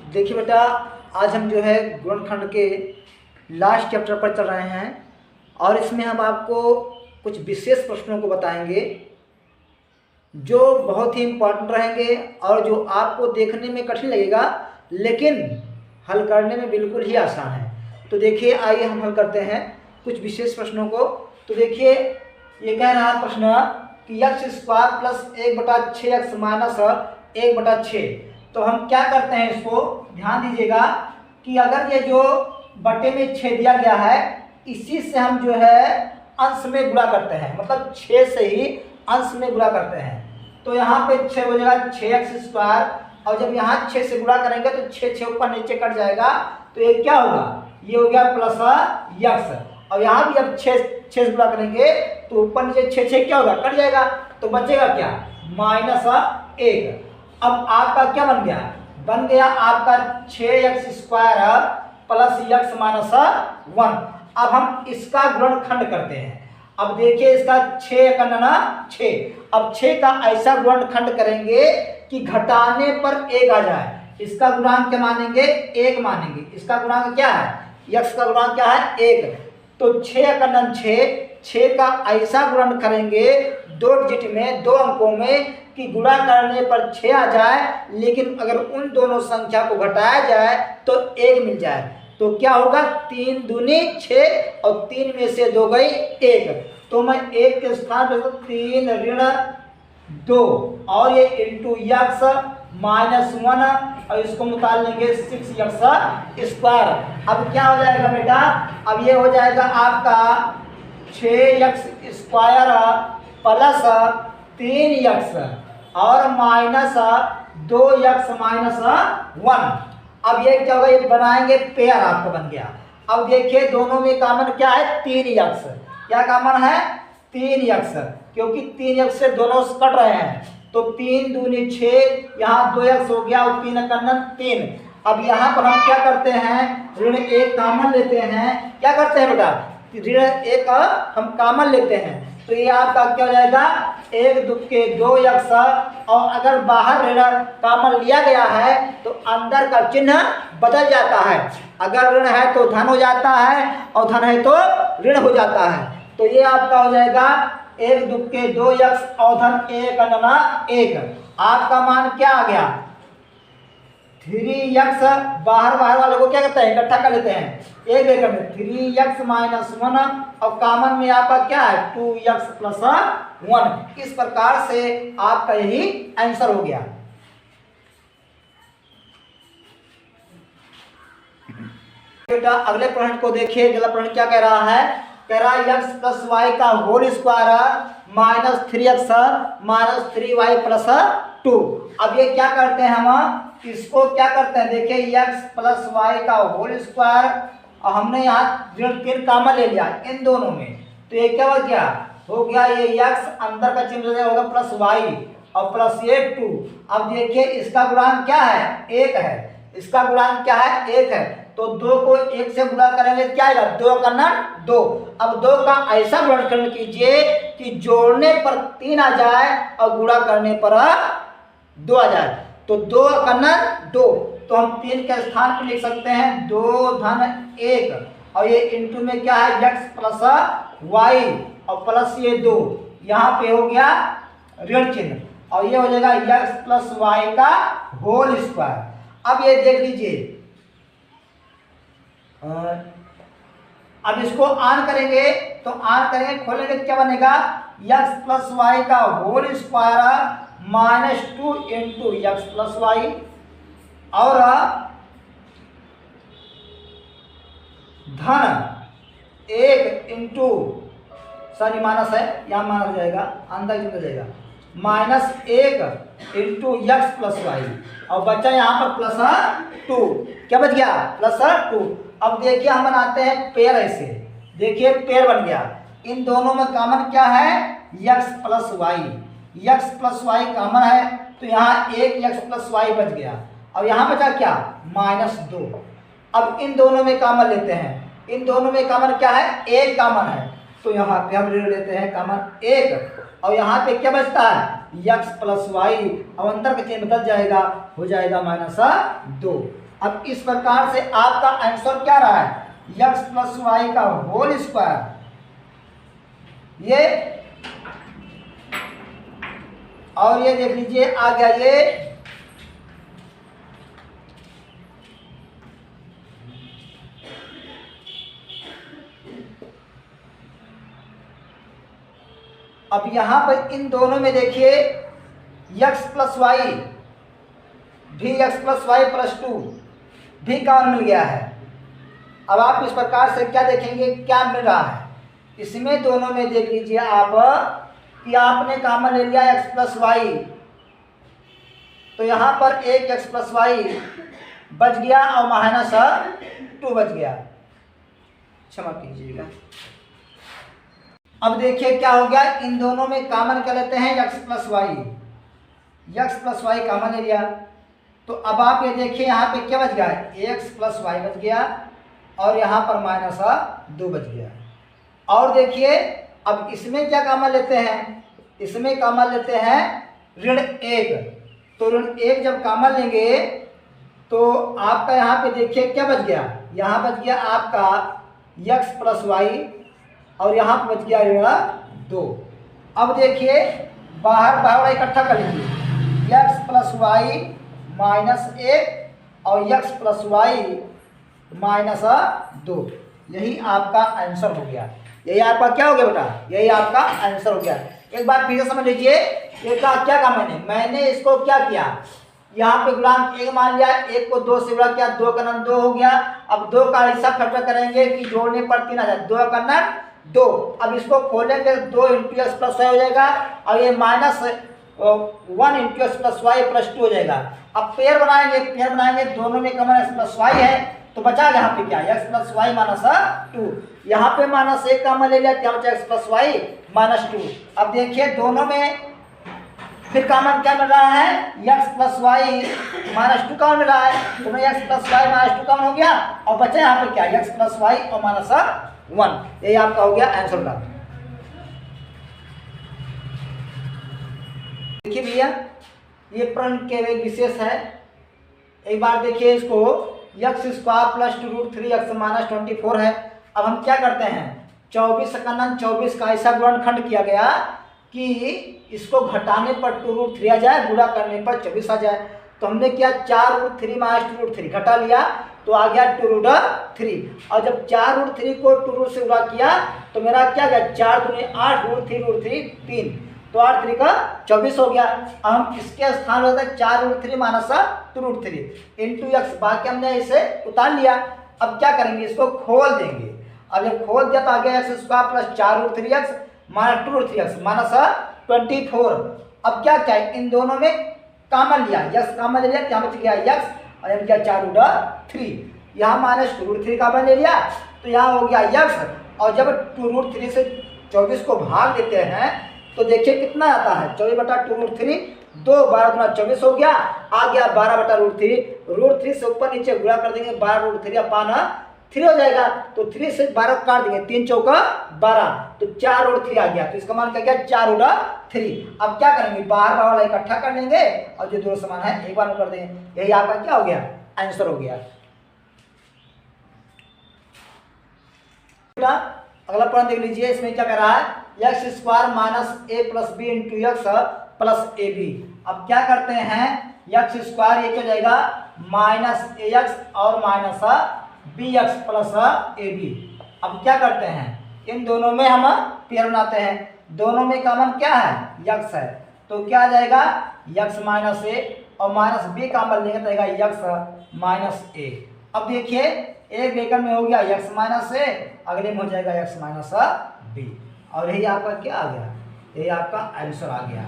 देखिए बेटा, आज हम जो है गुणनखंड के लास्ट चैप्टर पर चल रहे हैं और इसमें हम आपको कुछ विशेष प्रश्नों को बताएंगे जो बहुत ही इम्पोर्टेंट रहेंगे और जो आपको देखने में कठिन लगेगा लेकिन हल करने में बिल्कुल ही आसान है। तो देखिए, आइए हम हल करते हैं कुछ विशेष प्रश्नों को। तो देखिए, ये कह रहा है प्रश्न कि x² प्लस 1/6x माइनस 1/6। तो हम क्या करते हैं, इसको ध्यान दीजिएगा कि अगर ये जो बटे में 6 दिया गया है इसी से हम जो है अंश में गुणा करते हैं, मतलब 6 से ही अंश में गुणा करते हैं। तो यहाँ पे 6 हो जाएगा 6x², और जब यहाँ 6 से गुणा करेंगे तो 6 ऊपर नीचे कट जाएगा, तो ये क्या होगा, ये हो गया प्लस x। और यहाँ भी अब 6 से गुणा करेंगे तो ऊपर नीचे 6 क्या होगा, कट जाएगा, तो बचेगा क्या, -1। अब आपका क्या बन गया आपका 6x² प्लस x माइनस 1। अब हम इसका गुणनखंड करते हैं। अब देखिए, इसका 6 का 6, अब 6 का ऐसा गुणनखंड करेंगे कि घटाने पर 1 आ जाए। इसका गुणांक क्या मानेंगे, 1 मानेंगे। इसका गुणांक क्या है, x का गुणांक क्या है, 1। तो 6 का 6 का ऐसा गुणन करेंगे 2 डिजिट में, 2 अंकों में, कि गुणा करने पर 6 आ जाए, लेकिन अगर उन दोनों संख्या को घटाया जाए तो 1 मिल जाए। तो क्या होगा, 3 दूनी 6 और 3 में से 2 गई 1। तो मैं 1 के स्थान पर 3 ऋण 2 और ये इंटू x माइनस 1 और इसको निकाल लेंगे 6x²। अब क्या हो जाएगा बेटा, अब ये हो जाएगा आपका 6x² प्लस 3x और माइनस 2x माइनस 1। अब ये क्या होगा, ये बनाएंगे पेयर, आपका बन गया। अब देखिए, दोनों में कॉमन क्या है, 3x। क्या कॉमन है, 3x, क्योंकि 3x से दोनों कट रहे हैं। तो 3 दूनी 6, यहाँ 2x हो गया और 3 का 3। अब यहाँ पर हम क्या करते हैं, ऋण 1 कॉमन लेते हैं। क्या करते हैं बेटा, ऋण 1 हम कॉमन लेते हैं। तो ये आपका क्या हो जाएगा, 1 दूके 2x, और अगर बाहर ऋण कॉमन लिया गया है तो अंदर का चिन्ह बदल जाता है। अगर ऋण है तो धन हो जाता है और धन है तो ऋण हो जाता है। तो ये आपका हो जाएगा 1 दूके 2x और धन 1 आपका मान क्या आ गया, 3x। बाहर वालों को क्या करते हैं, इकट्ठा कर लेते हैं, 1 में 3x माइनस 1 और कॉमन में आपका क्या है, 2x प्लस 1। इस प्रकार से आपका यही आंसर हो गया। बेटा अगले प्रश्न को देखिए। अगला प्रश्न क्या कह रहा है, कह रहा है x प्लस वाई का whole square minus 3x minus 3y plus 2। अब ये क्या करते हैं, हम इसको क्या करते हैं, देखिए x प्लस वाई का होल स्क्वायर, और हमने यहाँ ऋण 3 कॉमन ले लिया इन दोनों में, तो ये क्या हो गया ये x अंदर का चिन्ह होगा प्लस y और प्लस ये 2। अब देखिए, इसका गुणांक क्या है, 1 है। इसका गुणांक क्या है, 1 है। तो 2 को 1 से गुणा करेंगे क्या आएगा, 2 का 2। अब 2 का ऐसा गुणनखंड कीजिए कि जोड़ने पर 3 आ जाए और गुणा करने पर 2 आ जाए। तो 2 का 2, तो हम 3 के स्थान पर लिख सकते हैं 2 धन 1, और ये इंटू में क्या है, x प्लस वाई और प्लस ये 2, यहाँ पे हो गया ऋण चिन्ह, और ये हो जाएगा x प्लस वाई का होल स्क्वायर। अब ये देख लीजिए, अब इसको ऑन करेंगे, तो ऑन करेंगे, खोलेंगे तो क्या बनेगा, x प्लस वाई का whole square minus 2 into x plus y, और धन 1 इंटू, सॉरी माइनस है, यहाँ माइनस हो जाएगा, अंदर हो जाएगा, -1 इंटू x प्लस वाई, और बचा यहाँ पर प्लस 2। क्या बच गया, प्लस 2। अब देखिए, हम बनाते हैं पेयर ऐसे। देखिए, पेयर बन गया। इन दोनों में कॉमन क्या है, x प्लस वाई। x प्लस वाई कॉमन है, तो यहाँ 1 x प्लस वाई बच गया, और यहाँ बचा क्या, -2। अब इन दोनों में कॉमन लेते हैं। इन दोनों में कॉमन क्या है, 1 कॉमन है, तो यहाँ पे हम ले लेते हैं कॉमन 1, और यहाँ पे क्या बचता है, x प्लस वाई, अब अंदर का चिन्ह बदल जाएगा, हो जाएगा -2। अब इस प्रकार से आपका आंसर क्या रहा है, x प्लस वाई का होल स्क्वायर। ये और ये देख लीजिए आ गया ये अब यहां पर इन दोनों में देखिए x प्लस वाई भी x प्लस वाई प्लस 2 भी कॉमन मिल गया है। अब आप इस प्रकार से क्या देखेंगे, क्या मिल रहा है इसमें दोनों में, देख लीजिए आप कि आपने कॉमन ले लिया x प्लस वाई, तो यहाँ पर एक x प्लस वाई बच गया और माइनस 2 बच गया, क्षमा कीजिएगा। अब देखिए क्या हो गया, इन दोनों में कॉमन क्या लेते हैं, x प्लस वाई कॉमन ले लिया, तो अब आप ये देखिए यहाँ पे क्या बच गया, x प्लस वाई बच गया और यहाँ पर माइनस 2 बच गया। और देखिए अब इसमें क्या कॉमन लेते हैं, इसमें कॉमन लेते हैं ऋण 1, तो ऋण 1 जब कॉमन लेंगे तो आपका यहाँ पे देखिए क्या बच गया, यहाँ बच गया आपका x प्लस वाई और यहाँ पर बच गया ऋण 2। अब देखिए बाहर वाला इकट्ठा कर लीजिए, x प्लस वाई माइनस 1 और x प्लस वाई माइनस 2, यही आपका आंसर हो गया। यही आपका क्या हो गया बेटा, यही आपका आंसर हो गया। एक बार फिर से समझ लीजिए, ये क्या कहा मैंने इसको क्या किया, यहाँ पे गुणांक 1 मान लिया, 1 को 2 से गुणा किया, 2 का नन 2 हो गया। अब 2 का हिस्सा फैक्टर करेंगे कि जोड़ने पर 3 आ जाए, 2 का नन 2। अब इसको खोलेंगे 2 इंटू एक्स प्लस वाई हो जाएगा और ये minus 1 into x plus y plus 2 हो जाएगा। अब पेयर बनाएंगे, दोनों में कॉमन एक्स प्लस वाई है, तो बचा यहाँ पे क्या, एक्स प्लस वाई माइनस 2। यहाँ पे माइनस 1 कॉमन ले लिया, क्या बचा एक्स प्लस वाई माइनस 2। अब देखिए दोनों में फिर कॉमन क्या मिल रहा है, x plus y minus 2 common मिल रहा है, तो x plus y minus 2 common हो गया और बचा यहाँ पे क्या, एक्स प्लस वाई और माइनस 1। यही आपका हो गया आंसर का। देखिए भैया ये प्रण के विशेष है, एक बार देखिए इसको, x square plus 2 root 3 x minus 24 है। अब हम क्या करते हैं, 24 का नन 24 का ऐसा गुणनखंड किया गया कि इसको घटाने पर 2 रूट 3 आ जाए, गुणा करने पर 24 आ जाए। तो हमने किया 4 रूट 3 माइनस 2 रूट 3 घटा लिया तो आ गया 2 रूट 3। और जब 4 रूट 3 को 2 रूट से गुणा किया तो मेरा क्या गया, 4 दूनी 8 रूट 3 3, तो 8 3 का 24 हो गया। अब हम इसके स्थान में 4 root 3 minus 2 root 3 into x, बाकी हमने इसे उतार लिया। अब क्या करेंगे, इसको खोल देंगे। अब जब खोल दिया तो आ गया x square plus 4 root 3 x minus 2 root 3 x minus 24। अब क्या क्या इन दोनों में कॉमन लिया, यक्स कॉमन ले लिया, क्या बच गया यक्स और यहाँ क्या 4 रूट 3, यहाँ माइनस 2 रूट 3 कॉमन ले लिया तो यहाँ हो गया यक्स। और जब 2 रूट 3 से 24 को भाग देते हैं तो देखिए कितना आता है, 24 बटा 2 रूट 3, 2 12 गुना 24 हो गया, आ गया 12 बटा रूट 3 से ऊपर नीचे गुणा कर देंगे, 12 रूट 3 अपान 3 हो जाएगा। तो 3 से 12 काट देंगे, 3 चौका 12, तो 4 रूट 3 आ गया, तो इसका मान क्या गया 4 रूट 3। अब क्या करेंगे, बाहर वाला इकट्ठा कर लेंगे और जो दोनों समान है एक बार में कर देंगे, यही आपका क्या हो गया, आंसर हो गया। अगला प्रश्न देख लीजिए, इसमें क्या कर रहा है, x square minus a plus b into x plus a b. अब क्या करते हैं, एक्स स्क्वायर ये क्या हो जाएगा माइनस ए एक्स और minus b x plus a b. अब क्या करते हैं, इन दोनों में हम पेयर बनाते हैं, दोनों में कॉमन क्या है एक्स है, तो क्या आ जाएगा एक्स माइनस ए और माइनस बी कॉमन लेंगे तो आएगा एक्स माइनस ए। अब देखिए एक वेक्टर में हो गया एक्स माइनस ए, अगले में हो जाएगा एक्स माइनस बी, और यही आपका क्या आ गया, यही आपका आंसर आ गया।